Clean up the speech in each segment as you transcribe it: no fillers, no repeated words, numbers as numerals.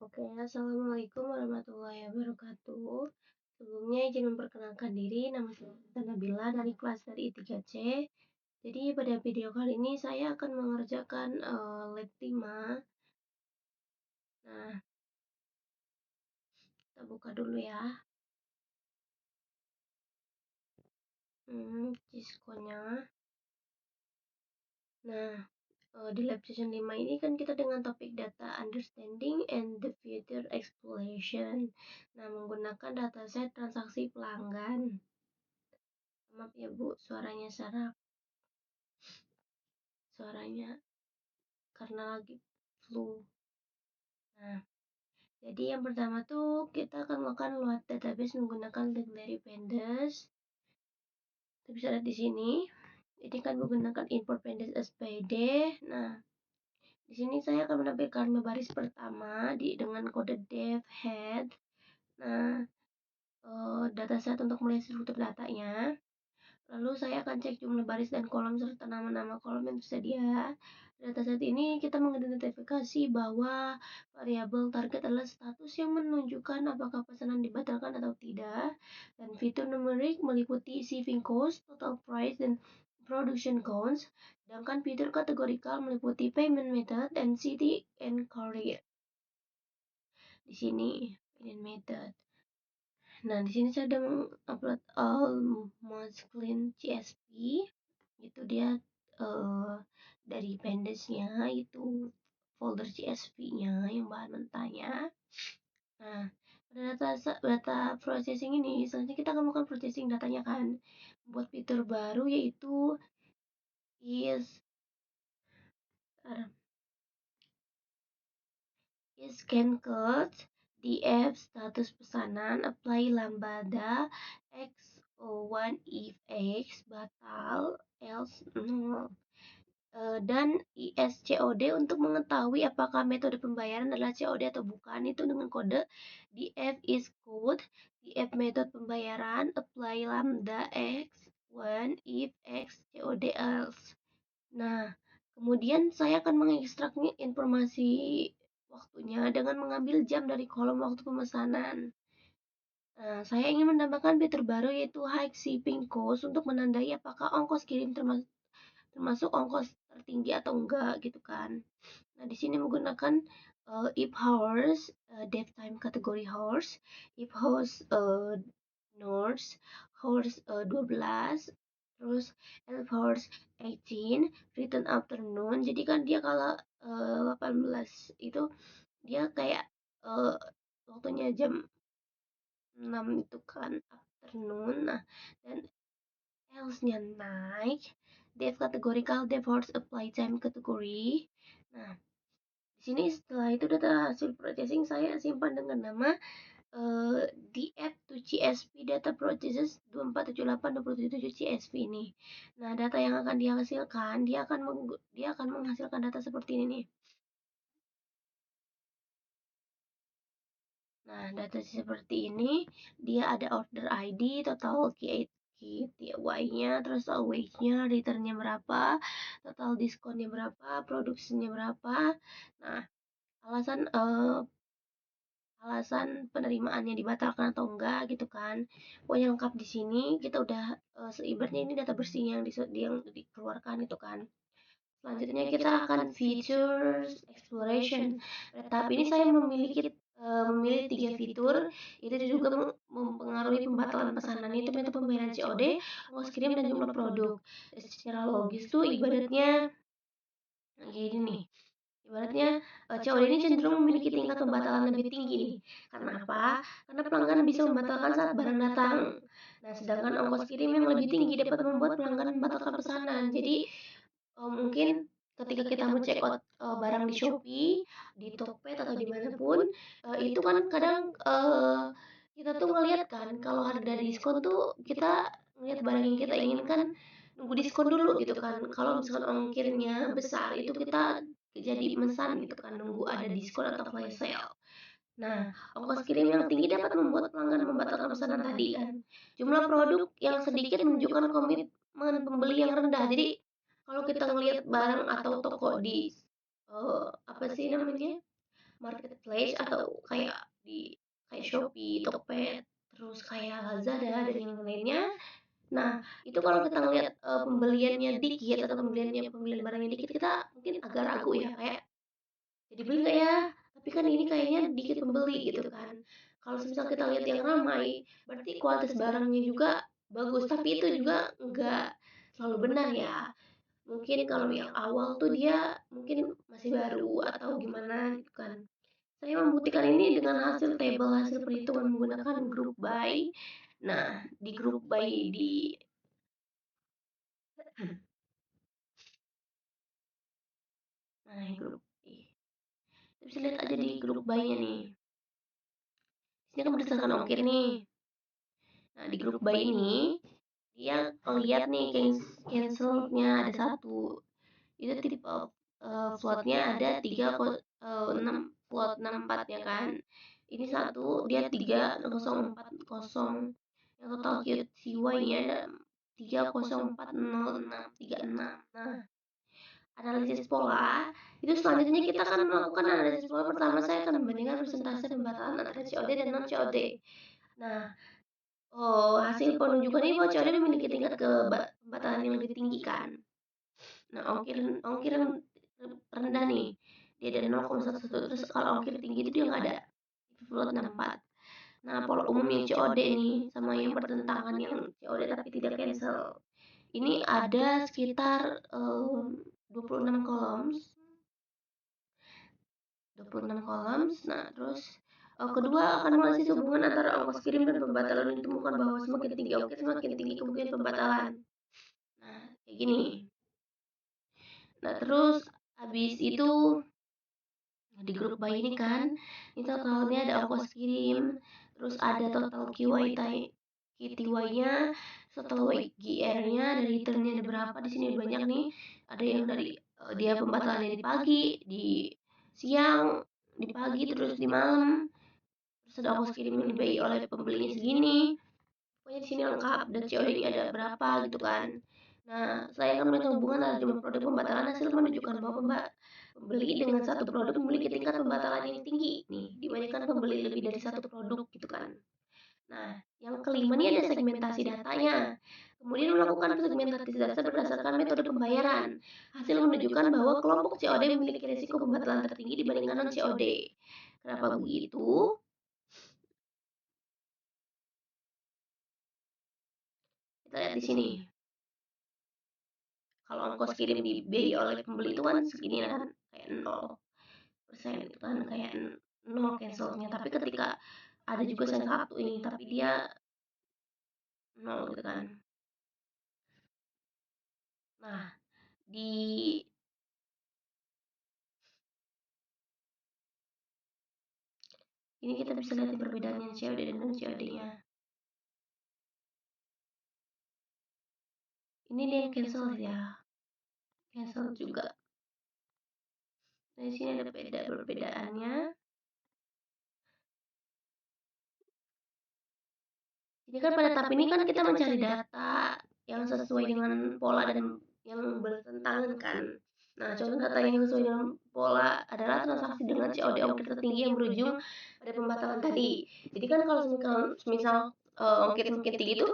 Oke, assalamualaikum warahmatullahi wabarakatuh. Sebelumnya izin memperkenalkan diri, nama saya Sita Nabila dari kelas dari I3C. Jadi pada video kali ini saya akan mengerjakan lab 5. Nah, kita buka dulu ya. Cisco-nya. Nah, di lab session 5 ini kan kita dengan topik data understanding and the future exploration. Nah, menggunakan dataset transaksi pelanggan. Maaf ya Bu, suaranya karena lagi flu. Nah, jadi yang pertama tuh kita akan melakukan load database menggunakan Larry Pandas. Kita bisa lihat di sini. Ini kan menggunakan import pandas SPD. Nah, di sini saya akan menampilkan baris pertama dengan kode dev head. Nah, dataset untuk melihat struktur datanya. Lalu saya akan cek jumlah baris dan kolom serta nama-nama kolom yang tersedia. Dataset ini kita mengidentifikasi bahwa variabel target adalah status yang menunjukkan apakah pesanan dibatalkan atau tidak. Dan fitur numerik meliputi shipping cost, total price, dan production cost. Sedangkan fitur kategorikal meliputi payment method and city and carrier. Di sini payment method. Nah, di sini saya sudah mengupload almost clean CSV. Itu dia dari pendesnya itu folder CSV-nya yang bahan mentahnya. Nah, pada data processing ini, selanjutnya kita akan melakukan processing datanya kan, buat fitur baru yaitu scan code, DF status pesanan, apply lambda x1 if x batal, else no. Dan ISCOD untuk mengetahui apakah metode pembayaran adalah COD atau bukan, itu dengan kode DF is code, DF metode pembayaran, apply lambda x1 if x COD else. Nah, kemudian saya akan mengekstraknya informasi waktunya dengan mengambil jam dari kolom waktu pemesanan. Nah, saya ingin menambahkan fitur baru yaitu high shipping cost untuk menandai apakah ongkos kirim termasuk ongkos tertinggi atau enggak gitu kan. Nah, di sini menggunakan if hours, dev time kategori hours, if hours north, hours 12, terus elf hours 18, return afternoon. Jadi kan dia kalau 18 itu dia kayak waktunya jam 6 itu kan afternoon. Nah, dan else-nya naik, dev kategorikal, dev hours apply time kategori. Nah, di sini setelah itu data hasil processing saya simpan dengan nama df to CSV data processes 2478 CSV ini. Nah, data yang akan dihasilkan dia akan menghasilkan data seperti ini nih. Nah, data seperti ini dia ada order ID, total KTY-nya, terus away-nya, return-nya berapa, total diskonnya berapa, produksinya berapa. Nah, alasan penerimaannya dibatalkan atau enggak gitu kan. Pokoknya lengkap di sini. Kita udah seibaratnya ini data bersih yang dikeluarkan itu kan. Selanjutnya kita akan features exploration. Pada tahap ini saya memilih 3 fitur. Itu juga mempengaruhi pembatalan pesanan, itu metode pembayaran COD, ongkos kirim, dan jumlah produk. Secara logis tuh ibaratnya gini nih. Ibaratnya COD ini cenderung memiliki tingkat pembatalan lebih tinggi nih. Karena apa? Karena pelanggan bisa membatalkan saat barang datang. Nah, sedangkan ongkos kirim yang lebih tinggi dapat membuat pelanggan membatalkan pesanan. Jadi mungkin ketika kita mau check out barang di Shopee, di Tokped atau dimanapun, itu kan kadang kita tuh ngeliat kan kalau ada diskon tuh kita ngeliat barang yang kita inginkan nunggu diskon dulu gitu kan. Kalau misalkan ongkirnya besar itu kita jadi mesan gitu kan, nunggu ada diskon atau flash sale. Nah, ongkos kirim yang tinggi dapat membuat pelanggan membatalkan pesanan tadi kan. Jumlah produk yang sedikit menunjukkan komitmen pembeli yang rendah. Jadi kalau kita ngelihat barang atau toko di apa sih namanya marketplace atau kayak Shopee, Tokped, terus kayak Lazada dan yang lainnya. Nah, itu kalau kita ngelihat pembeliannya dikit atau pembelian barangnya dikit, kita mungkin agak ragu ya, kayak jadi beli nggak ya? Tapi kan ini kayaknya dikit pembeli gitu kan. Kalau misal kita lihat yang ramai, berarti kualitas barangnya juga bagus, tapi itu juga nggak selalu benar ya. Mungkin kalau yang awal tuh dia mungkin masih baru atau gimana gitu kan. Saya membuktikan ini dengan hasil perhitungan menggunakan grup buy. Nah, di grup buy di nah, grup bisa lihat aja di grup buy-nya nih. Ini kan berdasarkan ongkir nih. Nah, di grup buy ini dia lihat nih cancel-nya ada satu. Itu tipe floatnya ada 6 float 64 ya kan. Ini satu dia 3040 yang total QCY-nya ada 30406636. Nah, analisis pola itu selanjutnya kita akan melakukan analisis pola. Pertama saya akan membandingkan persentase pembatalan antara COD dan non COD. Nah, hasil penunjukan ini bahwa COD memiliki tingkat pembatalan yang lebih tinggi kan. Nah, ongkir yang rendah nih dia ada 0,11, terus kalau ongkir tinggi itu dia nggak ada, float 64. Nah, pola umum yang COD nih sama yang bertentangan yang COD tapi tidak cancel ini ada sekitar 26 columns 26 columns. Nah, terus kedua akan menganalisis hubungan antara ongkos kirim dan pembatalan yang ditemukan bahwa semakin tinggi ongkir semakin tinggi kemungkinan pembatalan. Nah, kayak gini. Nah, terus habis itu di grup buy ini kan, ini totalnya ada ongkos kirim, terus ada total KTY-nya, total WGR-nya, dari returnnya ada berapa di sini banyak nih. Ada yang dari dia pembatalannya di pagi, di siang, di pagi, terus di malam. Terus ada ongkos kirim yang dibayar oleh pembelinya segini. Pokoknya di sini lengkap dan COD-nya ada berapa gitu kan. Nah, saya akan melihat hubungan antara jumlah produk pembatalan hasil menunjukkan bahwa pembeli dengan satu produk memiliki tingkat pembatalan yang tinggi nih dibandingkan pembeli lebih dari satu produk gitu kan. Nah, yang kelima ini ada segmentasi datanya. Kemudian melakukan segmentasi data berdasarkan metode pembayaran. Hasil menunjukkan bahwa kelompok COD memiliki risiko pembatalan tertinggi dibandingkan non COD. Kenapa begitu? Kita lihat di sini. Kalau ongkos kirim dibiayai oleh pembeli itu kan segini kan kayak 0% itu kan kayak nol cancelnya, tapi ketika ada juga yang satu ini tapi dia nol gitu kan. Nah, di ini kita bisa lihat perbedaannya COD dan non COD-nya. Ini dia yang cancel ya, cancel juga. Nah, di sini ada perbedaannya. Jadi kan pada tahap ini kan kita mencari data yang sesuai dengan pola dan yang bertentangan kan. Nah, contoh data yang sesuai dengan pola adalah transaksi dengan COD ongkir tertinggi yang berujung pada pembatalan tadi. Jadi kan kalau misal ongkir semakin tinggi itu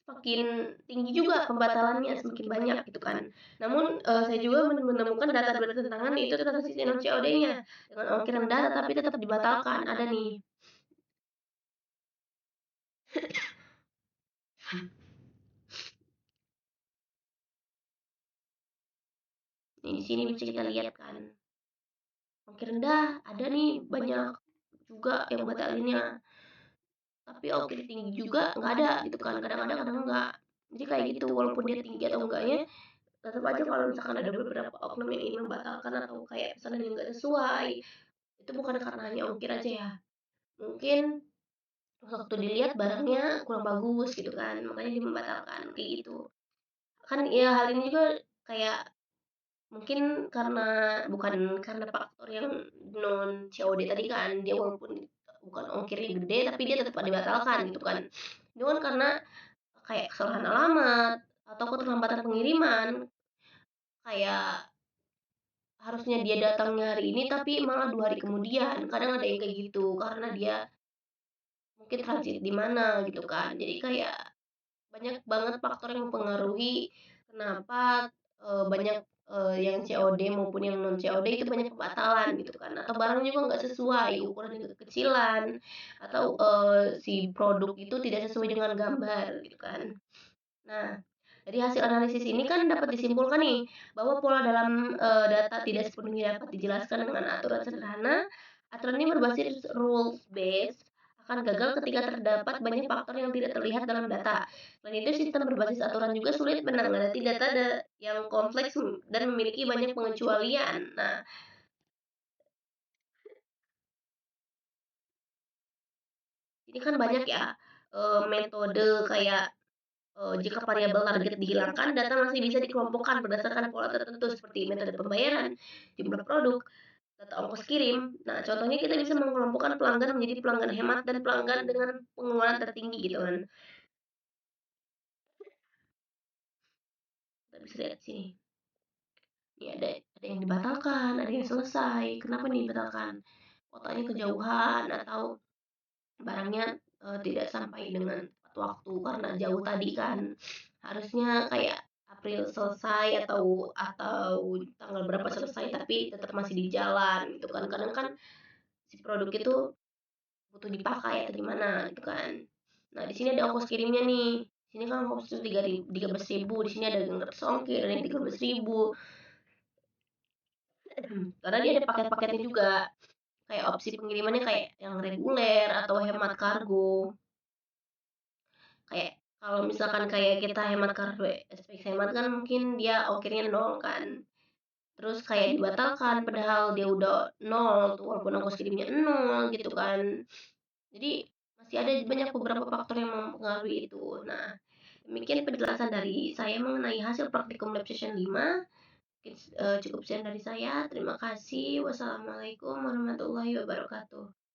semakin tinggi juga pembatalannya semakin banyak gitu kan. Namun saya juga menemukan data bertentangan itu transaksi non COD-nya dengan ongkir rendah tetapi tetap dibatalkan. Ada nih. Nih di sini bisa kita lihat kan. Ongkir rendah ada nih banyak juga yang batalinnya, tapi ongkir tinggi juga nggak ada gitu kan, kadang ada kadang enggak. Jadi kayak gitu walaupun dia tinggi atau enggaknya tetap aja kalau misalkan ada beberapa oknum yang ingin membatalkan atau kayak pesanan yang nggak sesuai itu bukan karena hanya ongkir aja ya, mungkin waktu dilihat barangnya kurang bagus gitu kan makanya dia membatalkan kayak gitu kan. Ya hal ini juga kayak mungkin karena bukan karena faktor yang non COD tadi kan, dia walaupun bukan ongkirnya gede tapi dia tetap dibatalkan gitu kan. Itu kan karena kayak kesalahan alamat atau keterlambatan pengiriman, kayak harusnya dia datangnya hari ini tapi malah 2 hari kemudian, kadang ada yang kayak gitu karena dia mungkin transit di mana gitu kan. Jadi kayak banyak banget faktor yang mempengaruhi kenapa, banyak, yang COD maupun yang non COD itu banyak pembatalan gitu kan, atau barang juga nggak sesuai, ukurannya kekecilan, atau, si produk itu tidak sesuai dengan gambar gitu kan. Nah, dari hasil analisis ini kan dapat disimpulkan nih, bahwa pola dalam, data tidak sepenuhnya dapat dijelaskan dengan aturan sederhana. Aturan ini berbasis rules based akan gagal ketika terdapat banyak faktor yang tidak terlihat dalam data. Selain itu, sistem berbasis aturan juga sulit menangani data yang kompleks dan memiliki banyak pengecualian. Nah, ini kan banyak ya, metode kayak jika variabel target dihilangkan, data masih bisa dikelompokkan berdasarkan pola tertentu seperti metode pembayaran, jumlah produk, data ongkos kirim. Nah, contohnya kita bisa mengelompokkan pelanggan menjadi pelanggan hemat dan pelanggan dengan pengeluaran tertinggi gitu kan. Kita bisa lihat sini. Nih ada yang dibatalkan, ada yang selesai. Kenapa nih dibatalkan? Kotanya kejauhan atau barangnya tidak sampai dengan tepat waktu karena jauh tadi kan. Harusnya kayak April selesai atau tanggal berapa selesai tapi tetap masih di jalan gitu kan. Kadang kan si produk itu butuh dipakai atau gimana gitu kan. Nah, di sini ada ongkos kirimnya nih. Di sini kan ongkosnya 13.000, di sini ada yang gratis ongkir, ada yang 13.000. Karena dia ada paket-paketnya juga. Kayak opsi pengirimannya kayak yang reguler atau hemat kargo. Kayak kalau misalkan kayak kita hemat kargo, SPX hemat kan mungkin dia ongkirnya nol kan. Terus kayak dibatalkan padahal dia udah nol tuh walaupun ongkos kirimnya nol gitu kan. Jadi masih ada banyak beberapa faktor yang mempengaruhi itu. Nah, demikian penjelasan dari saya mengenai hasil praktikum lab session 5. Mungkin, cukup sekian dari saya. Terima kasih. Wassalamualaikum warahmatullahi wabarakatuh.